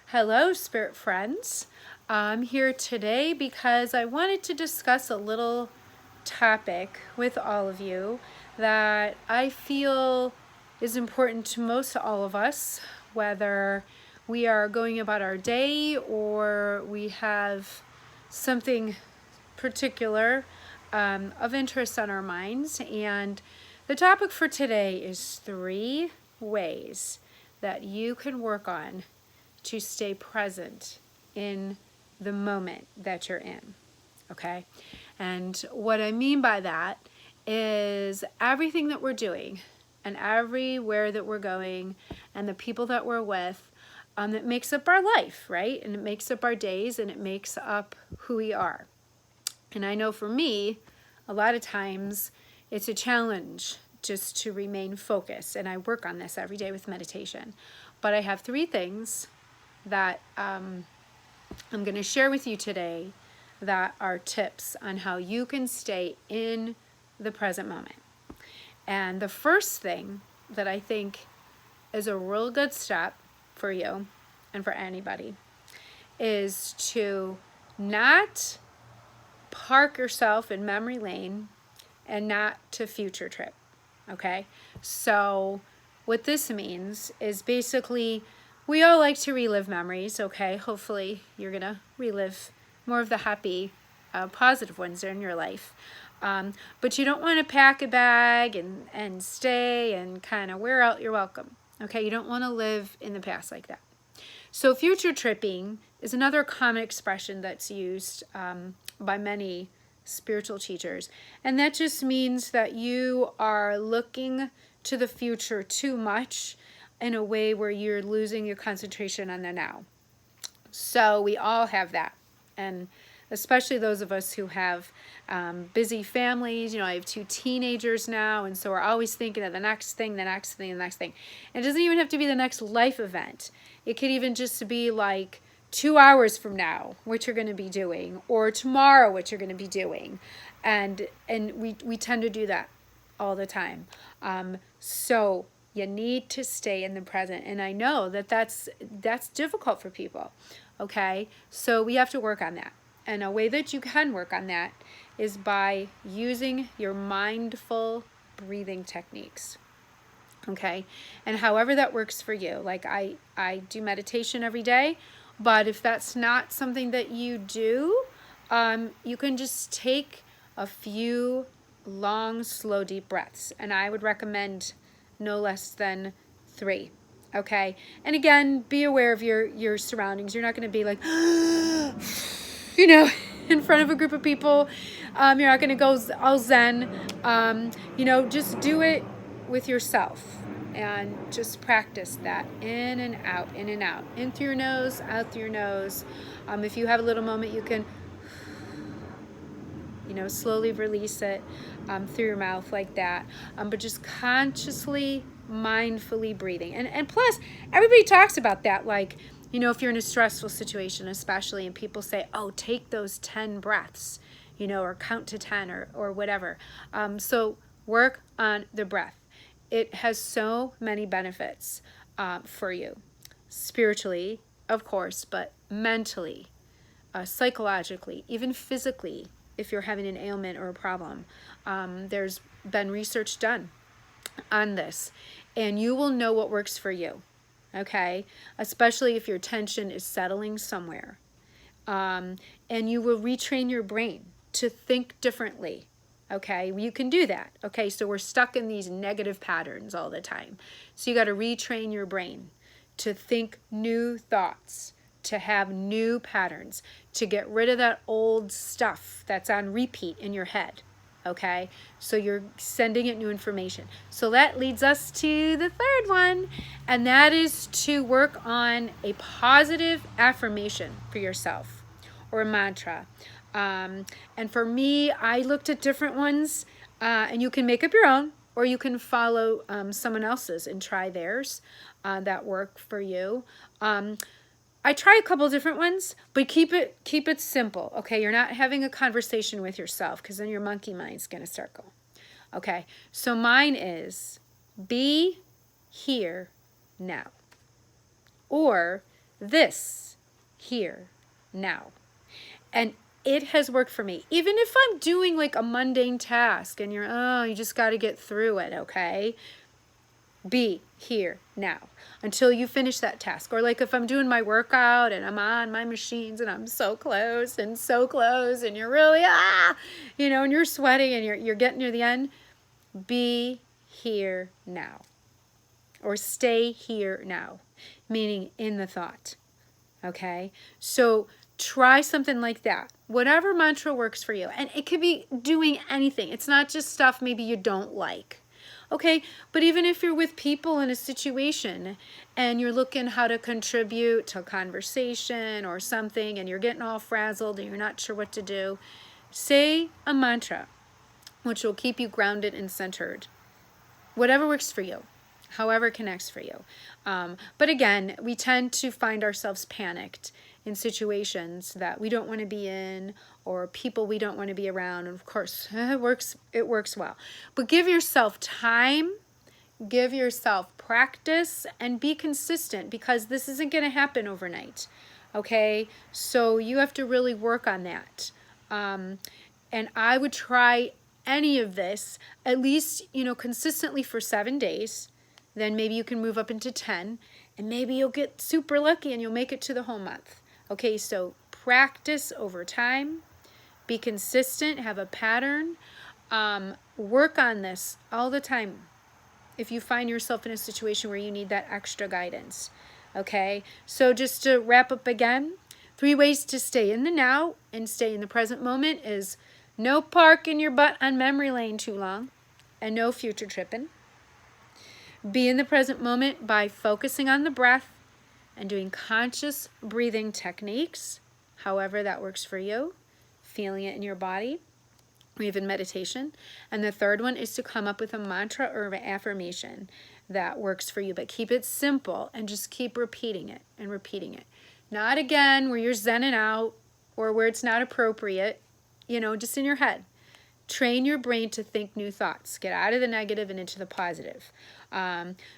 Hello, spirit friends. I'm here today because I wanted to discuss a little topic with all of you that I feel is important to most all of us, whether we are going about our day or we have something particular of interest on our minds. And the topic for today is 3 ways that you can work on to stay present in the moment that you're in. Okay? And what I mean by that is everything that we're doing and everywhere that we're going and the people that we're with, that makes up our life, right? And it makes up our days and it makes up who we are. And I know for me, a lot of times it's a challenge just to remain focused. And I work on this every day with meditation. But I have 3 things that I'm going to share with you today that are tips on how you can stay in the present moment. And the first thing that I think is a real good step for you and for anybody is to not park yourself in memory lane and not to future trip. Okay? So what this means is basically we all like to relive memories, okay? Hopefully you're going to relive more of the happy, positive ones in your life. But you don't want to pack a bag and stay and kind of wear out your welcome, okay? You don't want to live in the past like that. So future tripping is another common expression that's used by many spiritual teachers. And that just means that you are looking to the future too much in a way where you're losing your concentration on the now. So we all have that. And especially those of us who have busy families. You know, I have 2 teenagers now, and so we're always thinking of the next thing, the next thing, the next thing. And it doesn't even have to be the next life event. It could even just be like 2 hours from now, what you're going to be doing, or tomorrow, what you're going to be doing. And we tend to do that all the time. So you need to stay in the present. And I know that that's difficult for people. Okay? So we have to work on that. And a way that you can work on that is by using your mindful breathing techniques. Okay? And however that works for you. Like I do meditation every day, but if that's not something that you do, you can just take a few long, slow, deep breaths. And I would recommend no less than 3. Okay? And again, be aware of your surroundings. You're not going to be like, you know, in front of a group of people. You're not going to go all zen. Just do it with yourself and just practice that in and out, in and out. In through your nose, out through your nose. If you have a little moment, you can, slowly release it through your mouth like that. But just consciously, mindfully breathing. And plus, everybody talks about that, like, if you're in a stressful situation, especially, and people say, oh, take those 10 breaths, or count to 10 or whatever. So work on the breath. It has so many benefits for you. Spiritually, of course, but mentally, psychologically, even physically, if you're having an ailment or a problem. There's been research done on this, and you will know what works for you. Okay, especially if your tension is settling somewhere. And you will retrain your brain to think differently. Okay, you can do that. Okay, so we're stuck in these negative patterns all the time. So you got to retrain your brain to think new thoughts, to have new patterns, to get rid of that old stuff that's on repeat in your head. Okay, so you're sending it new information. So that leads us to the third one, and that is to work on a positive affirmation for yourself or a mantra. And for me, I looked at different ones, and you can make up your own, or you can follow someone else's and try theirs that work for you. I try a couple different ones, but keep it simple, okay? You're not having a conversation with yourself, because then your monkey mind's going to start going. Okay, so mine is be here now, or this here now. And it has worked for me. Even if I'm doing like a mundane task and you just got to get through it, okay? Be here now until you finish that task. Or like if I'm doing my workout and I'm on my machines and I'm so close and you're really, and you're sweating and you're getting near the end, be here now. Or stay here now, meaning in the thought. Okay? So try something like that. Whatever mantra works for you. And it could be doing anything. It's not just stuff maybe you don't like. Okay, but even if you're with people in a situation and you're looking how to contribute to a conversation or something and you're getting all frazzled and you're not sure what to do, say a mantra which will keep you grounded and centered. Whatever works for you, however connects for you. But again, we tend to find ourselves panicked in situations that we don't want to be in or people we don't want to be around. And of course, it works well. But give yourself time, give yourself practice, and be consistent because this isn't going to happen overnight. Okay? So you have to really work on that. And I would try any of this at least, consistently for 7 days. Then maybe you can move up into 10, and maybe you'll get super lucky and you'll make it to the whole month. Okay, so practice over time, be consistent, have a pattern, work on this all the time if you find yourself in a situation where you need that extra guidance. Okay, so just to wrap up again, 3 ways to stay in the now and stay in the present moment is no parking your butt on memory lane too long and no future tripping. Be in the present moment by focusing on the breath and doing conscious breathing techniques, however that works for you, feeling it in your body, or even meditation. And the third one is to come up with a mantra or an affirmation that works for you, but keep it simple and just keep repeating it and repeating it. Not again where you're zenning out or where it's not appropriate, just in your head. Train your brain to think new thoughts. Get out of the negative and into the positive.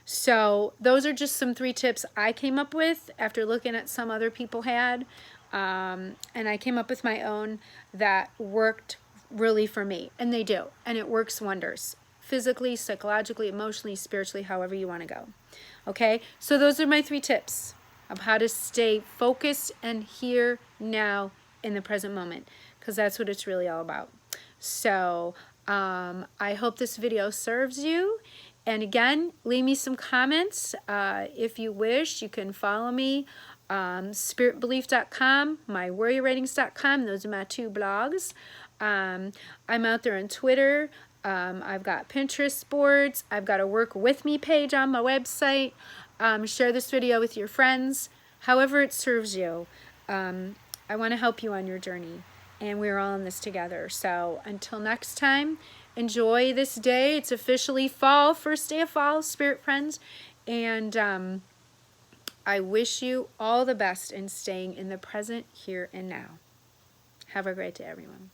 So those are just some 3 tips I came up with after looking at some other people had. And I came up with my own that worked really for me. And they do. And it works wonders. Physically, psychologically, emotionally, spiritually, however you want to go. Okay? So those are my 3 tips of how to stay focused and here now in the present moment. Because that's what it's really all about. So I hope this video serves you. And again, leave me some comments. If you wish, you can follow me, spiritbelief.com, mywarriorwritings.com. Those are my 2 blogs. I'm out there on Twitter. I've got Pinterest boards. I've got a work with me page on my website. Share this video with your friends. However it serves you. I want to help you on your journey. And we're all in this together. So until next time, enjoy this day. It's officially fall, first day of fall, spirit friends. And I wish you all the best in staying in the present, here and now. Have a great day, everyone.